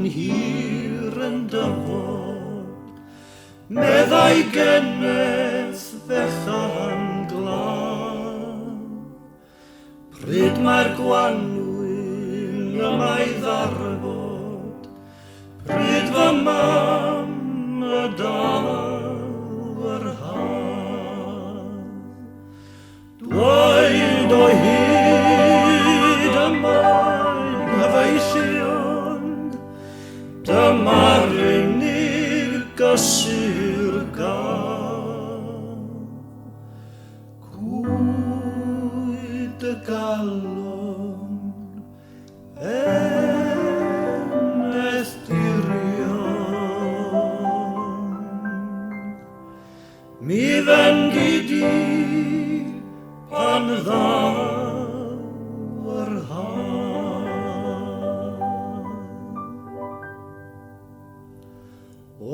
yn hir yn dyfod, meddai geneth fechan glân. Pryd mae'r gwanwyn yma'i ddarfod, pryd fy mam y daw yr haf. Dweud o hyd yma'i gyfeillion, dyma'r unig gysur gael. Cwyd y galon, mi fendi di pan ddaw yr haf.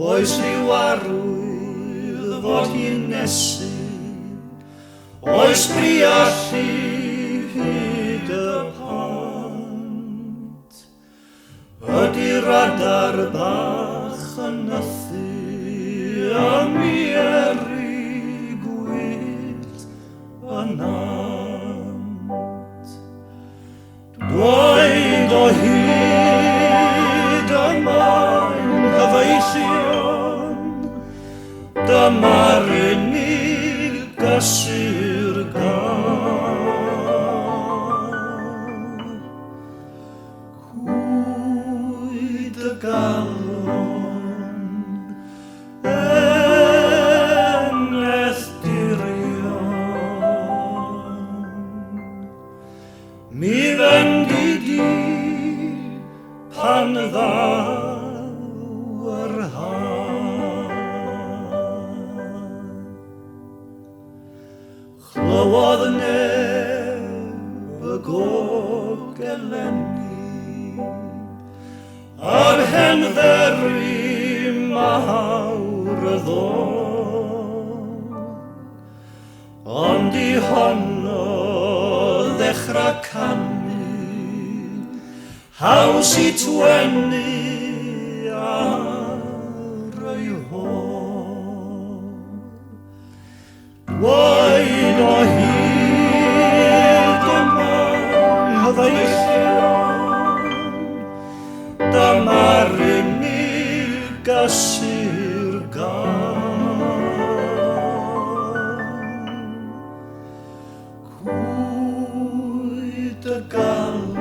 Oes rhyw arwydd fod hi'n nesu, oes briallu hyd y pant. Ydi'r adar bach yn nythu a mi dweud o hyd yma'n gyfeillion, dyma'r unig gysur gael. Cwyd y galon, mi fendi di pan ddaw yr haf. Chlywodd neb y gog eleni, a'r henferu mawr y ddod, ond i honno ddechrau canu, haws i twenu ar ei hôl. Dweud o hyd yma'n gyfeillion, dyma'r unig gysur gael. Cwyd y galon,